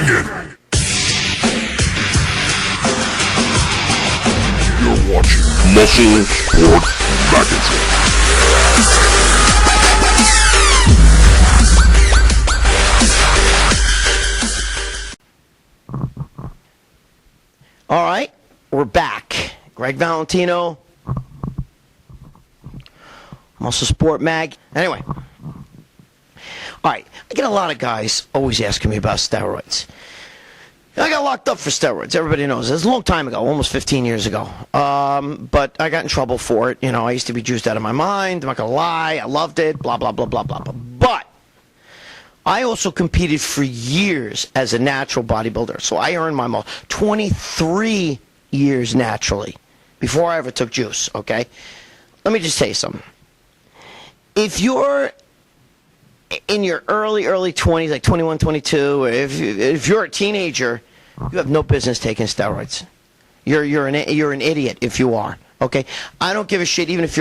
Dragon. You're watching Muscle Sport Magazine. All right, we're back. Gregg Valentino, Muscle Sport Mag. Anyway, all right, I get a lot of guys always asking me about steroids. I got locked up for steroids. Everybody knows. It was a long time ago, almost 15 years ago. But I got in trouble for it. You know, I used to be juiced out of my mind. I'm not going to lie. I loved it, blah, blah, blah, blah, blah, blah. But I also competed for years as a natural bodybuilder. So I earned my 23 years naturally before I ever took juice, okay? Let me just tell you something. If you're in your early 20s, like 21, 22, or if you're a teenager, you have no business taking steroids. You're an idiot if you are. Okay, I don't give a shit even if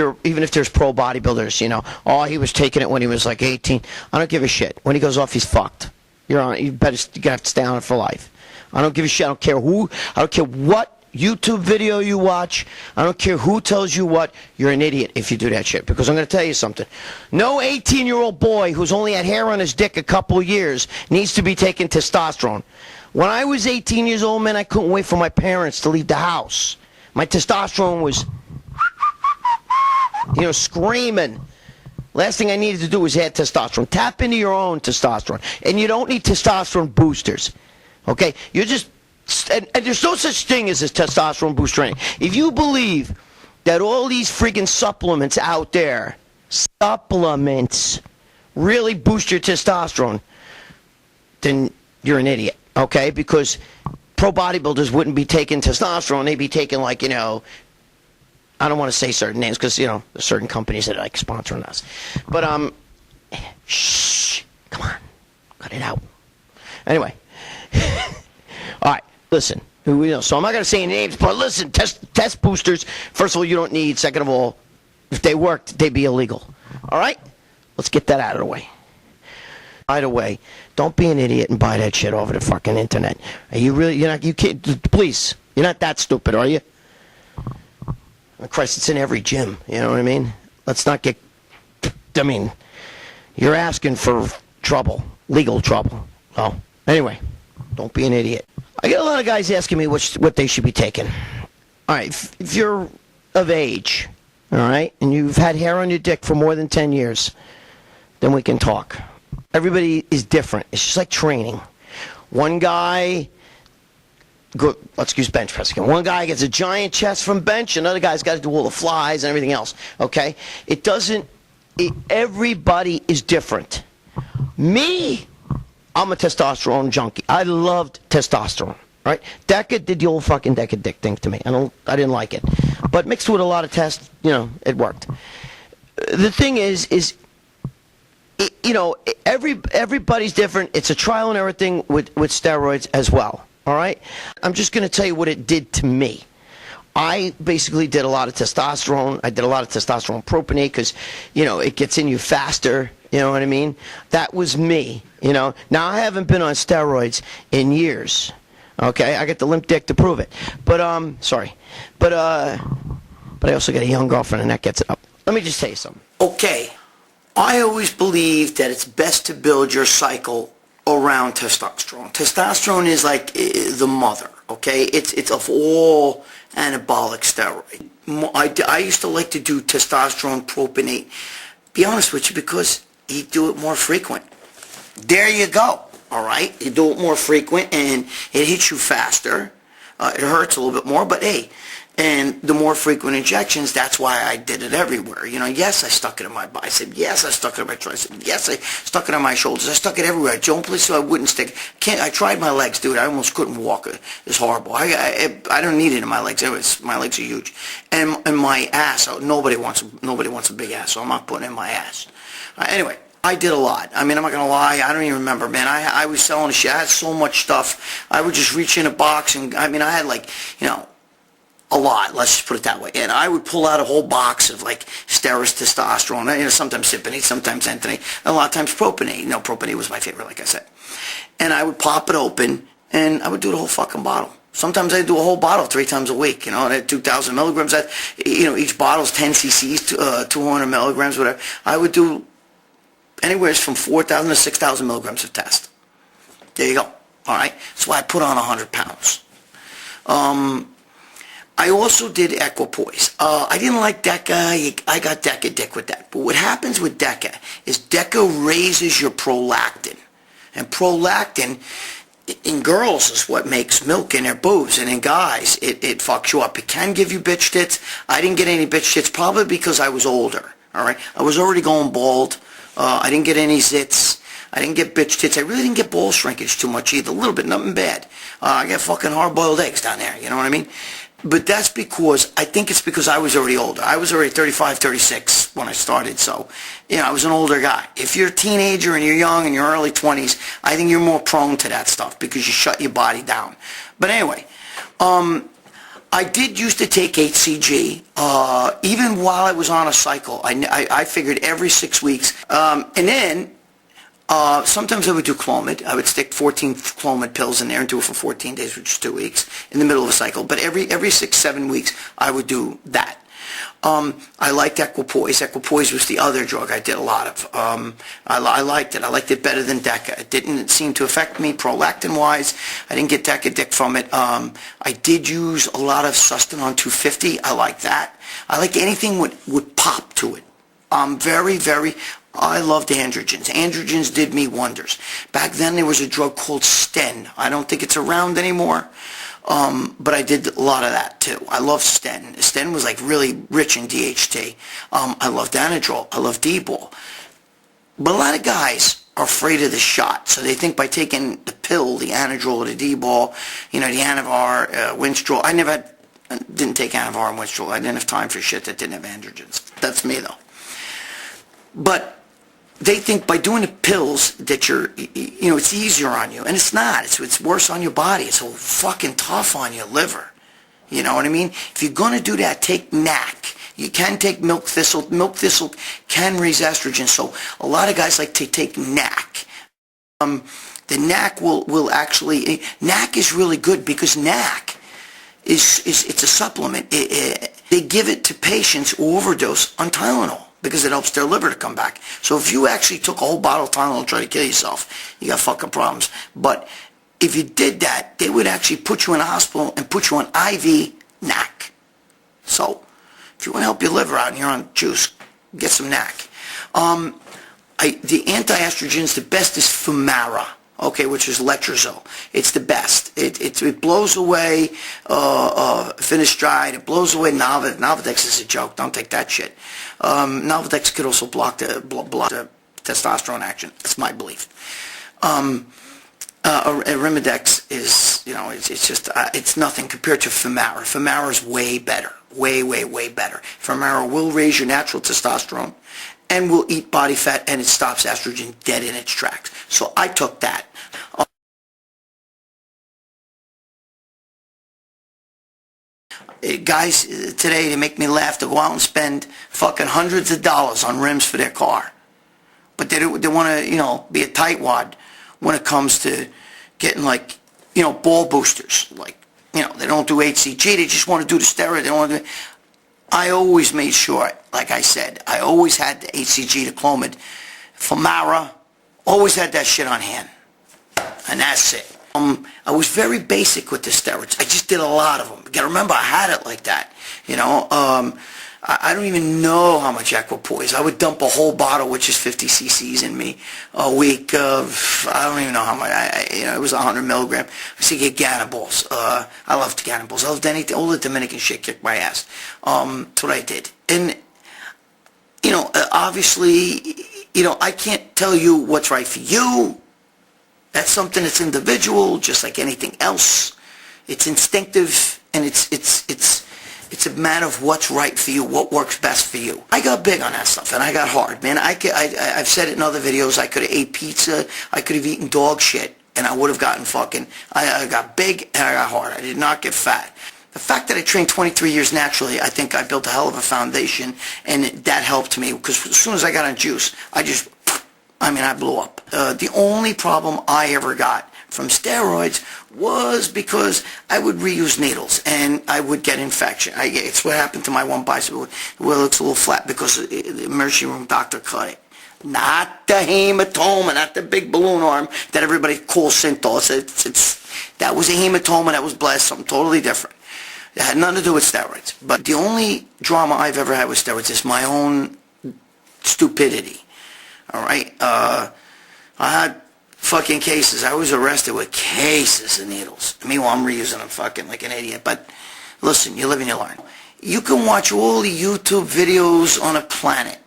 there's pro bodybuilders, you know. Oh, he was taking it when he was like 18. I don't give a shit. When he goes off, he's fucked. You're on. You have to stay on it for life. I don't give a shit. I don't care who. I don't care what YouTube video you watch. I don't care who tells you what. You're an idiot if you do that shit. Because I'm going to tell you something. No 18-year-old boy who's only had hair on his dick a couple years needs to be taking testosterone. When I was 18 years old, man, I couldn't wait for my parents to leave the house. My testosterone was, you know, screaming. Last thing I needed to do was add testosterone. Tap into your own testosterone. And you don't need testosterone boosters. Okay? You're just, and there's no such thing as a testosterone booster training. If you believe that all these freaking supplements out there, supplements, really boost your testosterone, then you're an idiot. Okay? Because pro bodybuilders wouldn't be taking testosterone. They'd be taking, like, you know, I don't want to say certain names because, you know, there's certain companies that are, like, sponsoring us. But, shh, come on, cut it out. Anyway, all right, listen. So I'm not going to say any names, but listen, test boosters, first of all, you don't need. Second of all, if they worked, they'd be illegal. All right? Let's get that out of the way. By the way, don't be an idiot and buy that shit over the fucking internet. Are you really, you can't, please, you're not that stupid, are you? Oh, Christ, it's in every gym, you know what I mean? Let's not get, I mean, you're asking for trouble, legal trouble. Oh, anyway, don't be an idiot. I get a lot of guys asking me what they should be taking. All right, if you're of age, all right, and you've had hair on your dick for more than 10 years, then we can talk. Everybody is different. It's just like training. One guy, let's use bench press again. One guy gets a giant chest from bench. Another guy's got to do all the flies and everything else. Okay? Everybody is different. Me, I'm a testosterone junkie. I loved testosterone. Right? Deca did the old fucking Deca dick thing to me. I didn't like it. But mixed with a lot of tests, you know, it worked. The thing is you know, everybody's different. It's a trial and error thing with steroids as well. All right? I'm just going to tell you what it did to me. I basically did a lot of testosterone. I did a lot of testosterone propionate because, you know, it gets in you faster. You know what I mean? That was me, you know. Now, I haven't been on steroids in years. Okay? I got the limp dick to prove it. But, sorry. But I also got a young girlfriend, and that gets it up. Let me just tell you something. Okay. I always believe that it's best to build your cycle around testosterone. Testosterone is like the mother, okay? It's of all anabolic steroid. I used to like to do testosterone propionate, be honest with you, because you do it more frequent. There you go, all right? You do it more frequent, and it hits you faster. It hurts a little bit more, but hey, and the more frequent injections, that's why I did it everywhere. You know, yes, I stuck it in my bicep. Yes, I stuck it in my tricep. Yes, I stuck it on my shoulders. I stuck it everywhere. The only place I wouldn't stick. I tried my legs, dude. I almost couldn't walk. It's horrible. I don't need it in my legs. My legs are huge. And my ass. Nobody wants a big ass, so I'm not putting it in my ass. Anyway. I did a lot. I mean, I'm not going to lie. I don't even remember, man. I was selling shit. I had so much stuff. I would just reach in a box, and, I mean, I had, like, you know, a lot. Let's just put it that way. And I would pull out a whole box of, like, steroids, testosterone, you know, sometimes Cypionate, sometimes Anthony, and a lot of times Propionate. You know, Propionate was my favorite, like I said. And I would pop it open, and I would do the whole fucking bottle. Sometimes I do a whole bottle 3 times a week, and at 2,000 milligrams. That, each bottle's 10 cc's, 200 milligrams, whatever. I would do anywhere from 4,000 to 6,000 milligrams of test. There you go. All right. That's why I put on 100 pounds. I also did equipoise. I didn't like DECA. I got DECA dick with that. But what happens with DECA is DECA raises your prolactin. And prolactin in girls is what makes milk in their boobs. And in guys, it fucks you up. It can give you bitch tits. I didn't get any bitch tits probably because I was older. All right. I was already going bald. I didn't get any zits. I didn't get bitch tits. I really didn't get ball shrinkage too much either. A little bit, nothing bad. I got fucking hard-boiled eggs down there. You know what I mean? But that's because, I think it's because I was already older. I was already 35, 36 when I started. So, I was an older guy. If you're a teenager and you're young in your early 20s, I think you're more prone to that stuff because you shut your body down. But anyway, I did used to take HCG, even while I was on a cycle. I figured every 6 weeks. And then, sometimes I would do Clomid. I would stick 14 Clomid pills in there and do it for 14 days, which is 2 weeks, in the middle of a cycle. But every 6, 7 weeks, I would do that. I liked Equipoise. Equipoise was the other drug I did a lot of. I liked it. I liked it better than DECA. It didn't seem to affect me prolactin-wise. I didn't get DECA dick from it. I did use a lot of Sustanon 250. I like that. I like anything would pop to it. I loved androgens. Androgens did me wonders. Back then there was a drug called Sten. I don't think it's around anymore. But I did a lot of that too. I love Sten. Sten was like really rich in DHT. I loved Anadrol. I loved D-bol. But a lot of guys are afraid of the shot. So they think by taking the pill, the Anadrol or the D-bol, the Anavar, Winstrol. I didn't take Anavar and Winstrol. I didn't have time for shit that didn't have androgens. That's me though. But they think by doing the pills that it's easier on you. And it's not. It's worse on your body. It's so fucking tough on your liver. You know what I mean? If you're going to do that, take NAC. You can take milk thistle. Milk thistle can raise estrogen. So a lot of guys like to take NAC. The NAC will actually... NAC is really good because NAC it's a supplement. They give it to patients who overdose on Tylenol, because it helps their liver to come back. So if you actually took a whole bottle of Tylenol and tried to kill yourself, you got fucking problems. But if you did that, they would actually put you in a hospital and put you on IV NAC. So if you want to help your liver out and you're on juice, get some NAC. The anti-estrogens, the best is Femara, which is letrozole. It's the best. It blows away Finasteride. It blows away Novadex. Novadex is a joke. Don't take that shit. Novadex could also block the testosterone action. That's my belief. Arimidex is, it's nothing compared to Femara. Femara is way better. Way, way, way better. Femara will raise your natural testosterone and will eat body fat, and it stops estrogen dead in its tracks. So I took that. Guys today, they make me laugh. They go out and spend fucking hundreds of dollars on rims for their car. But they want to, be a tightwad when it comes to getting ball boosters. They don't do HCG. They just want to do the steroid. They don't want to do... I always made sure, like I said, I always had the HCG, the Clomid, Femara, always had that shit on hand. And that's it. I was very basic with the steroids. I just did a lot of them. You gotta remember, I had it like that. I don't even know how much Equipoise. I would dump a whole bottle, which is 50 cc's in me a week. I don't even know how much. It was 100 milligram. I used to get Gannaballs. I loved Gannaballs. I loved anything. All the Dominican shit kicked my ass. That's what I did. And, obviously, I can't tell you what's right for you. That's something that's individual, just like anything else. It's instinctive, and it's a matter of what's right for you, what works best for you. I got big on that stuff, and I got hard, man. I've said it in other videos. I could have ate pizza. I could have eaten dog shit, and I would have gotten fucking... I got big, and I got hard. I did not get fat. The fact that I trained 23 years naturally, I think I built a hell of a foundation, and that helped me, because as soon as I got on juice, I mean, I blew up. The only problem I ever got from steroids was because I would reuse needles and I would get infection. It's what happened to my one bicep where it looks a little flat because the emergency room doctor cut it. Not the hematoma, not the big balloon arm that everybody calls Synthol. That was a hematoma that was blessed, something totally different. It had nothing to do with steroids. But the only drama I've ever had with steroids is my own stupidity. All right? I had fucking cases. I was arrested with cases of needles. Meanwhile, I'm reusing them fucking like an idiot. But listen, you live and you learn. You can watch all the YouTube videos on a planet.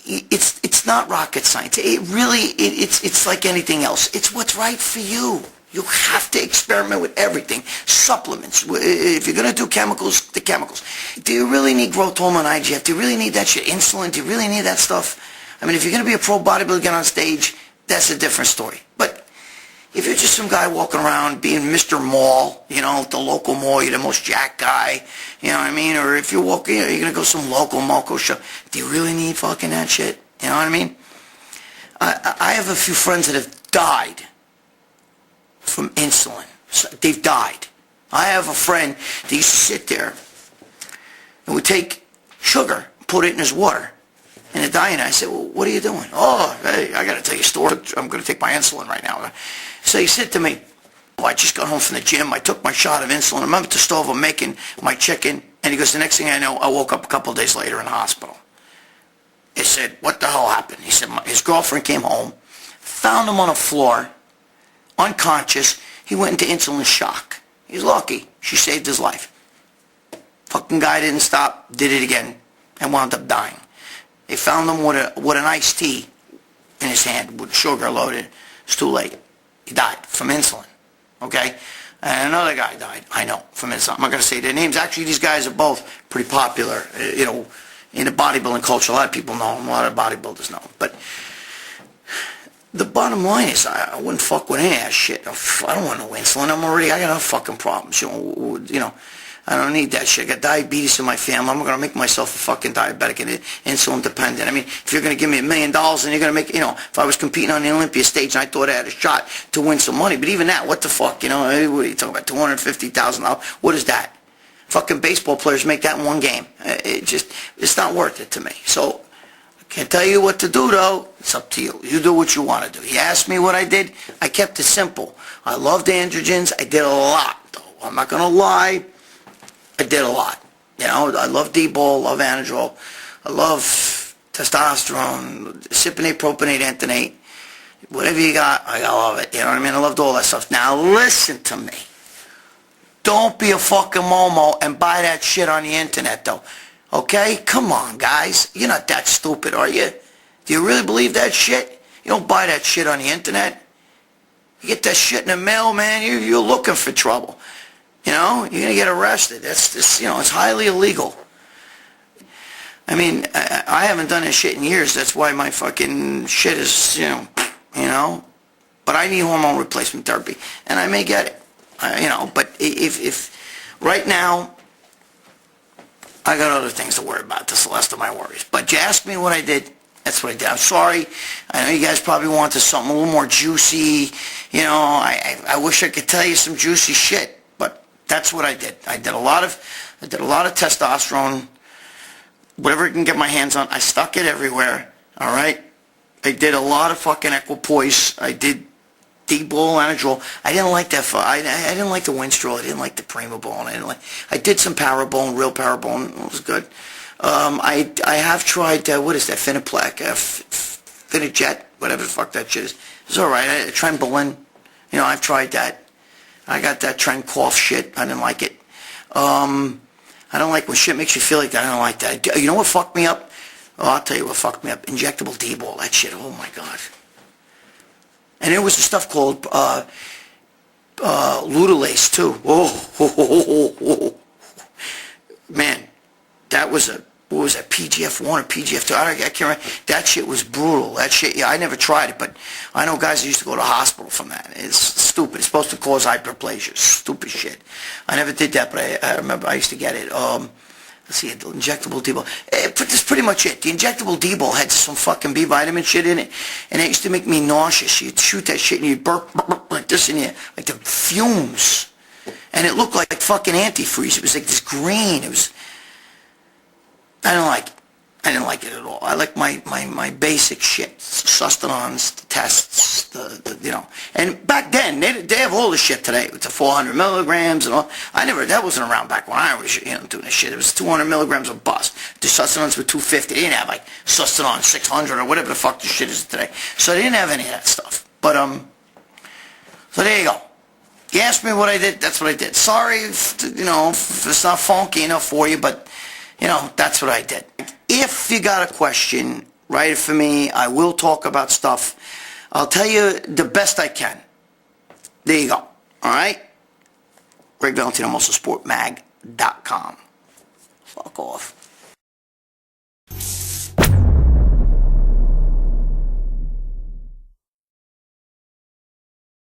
It's not rocket science. It's like anything else. It's what's right for you. You have to experiment with everything. Supplements. If you're going to do chemicals, the chemicals. Do you really need growth hormone, IGF? Do you really need that shit? Insulin? Do you really need that stuff? I mean, if you're going to be a pro bodybuilder, get on stage, that's a different story. But if you're just some guy walking around being Mr. Mall, you know, the local mall, you're the most jacked guy, you know what I mean? Or if you're walking, you're going to go some local Malco show. Do you really need fucking that shit? You know what I mean? I have a few friends that have died from insulin. They've died. I have a friend that used to sit there and would take sugar, put it in his water, and it died. And I said, well, what are you doing? Oh, hey, I got to tell you a story. I'm going to take my insulin right now. So he said to me, oh, I just got home from the gym. I took my shot of insulin. I'm up at the stove. I'm making my chicken. And he goes, the next thing I know, I woke up a couple of days later in the hospital. He said, what the hell happened? He said, his girlfriend came home, found him on the floor, unconscious. He went into insulin shock. He's lucky. She saved his life. Fucking guy didn't stop, did it again, and wound up dying. They found him with an iced tea in his hand with sugar loaded. It's too late. He died from insulin. Okay? And another guy died, I know, from insulin. I'm not going to say their names. Actually, these guys are both pretty popular, you know, in the bodybuilding culture. A lot of people know them. A lot of bodybuilders know them. But the bottom line is I wouldn't fuck with any of that shit. I don't want no insulin. I got enough fucking problems. You know, I don't need that shit. I got diabetes in my family. I'm going to make myself a fucking diabetic and insulin dependent. I mean, if you're going to give me $1 million and you're going to make, you know, if I was competing on the Olympia stage and I thought I had a shot to win some money, but even that, what the fuck, you know, what are you talking about, $250,000? What is that? Fucking baseball players make that in one game. It's not worth it to me. So, I can't tell you what to do, though. It's up to you. You do what you want to do. You asked me what I did. I kept it simple. I loved androgens. I did a lot, though. I'm not going to lie. I did a lot. You know, I love D-bol, love anadrol. I love testosterone, cypionate, propionate, entonate. Whatever you got, I love it. You know what I mean? I loved all that stuff. Now, listen to me. Don't be a fucking Momo and buy that shit on the internet, though. Okay? Come on, guys. You're not that stupid, are you? Do you really believe that shit? You don't buy that shit on the internet. You get that shit in the mail, man, you're looking for trouble. You know? You're going to get arrested. That's just, you know, it's highly illegal. I mean, I haven't done this shit in years. That's why my fucking shit is, you know. But I need hormone replacement therapy, and I may get it. You know, but if right now, I got other things to worry about. That's the last of my worries. But you asked me what I did. That's what I did. I'm sorry. I know you guys probably wanted something a little more juicy. You know, I wish I could tell you some juicy shit, but that's what I did. I did a lot of testosterone, whatever I can get my hands on. I stuck it everywhere. All right. I did a lot of fucking equipoise. I did D-bol, anadrol. I didn't like that. I didn't like the Winstrol. I didn't like the Primabone. I did some Parabone, real Parabone. It was good. I have tried, what is that, Finiplec, Finijet, whatever the fuck that shit is. It's all right. Trenbolone, you know, I've tried that. I got that Tren cough shit. I didn't like it. I don't like when shit makes you feel like that. I don't like that. You know what fucked me up? Oh, I'll tell you what fucked me up. Injectable D-bol, that shit. Oh, my God. And there was a stuff called Ludolase, too. Oh. Man, that was what was that, PGF1 or PGF2? I can't remember. That shit was brutal. That shit, yeah, I never tried it, but I know guys that used to go to the hospital from that. It's stupid. It's supposed to cause hyperplasia. Stupid shit. I never did that, but I remember I used to get it. let's see, the injectable D-ball. That's pretty much it. The injectable D-ball had some fucking B vitamin shit in it, and it used to make me nauseous. You'd shoot that shit and you'd burp, burp, burp like this in you, like the fumes. And it looked like fucking antifreeze. It was like this green. It was, I didn't like it. I didn't like it at all. I like my basic shit, sustenance, the tests, you know. And back then, they have all this shit today with the 400 milligrams and all. That wasn't around back when I was, doing this shit. It was 200 milligrams of bus. The sustenance was 250. They didn't have like sustenance 600 or whatever the fuck this shit is today. So they didn't have any of that stuff. But so there you go. You asked me what I did. That's what I did. Sorry, if it's not funky enough for you, but that's what I did. If you got a question, write it for me. I will talk about stuff. I'll tell you the best I can. There you go. All right? Gregg Valentino, MuscleSportMag.com. Fuck off.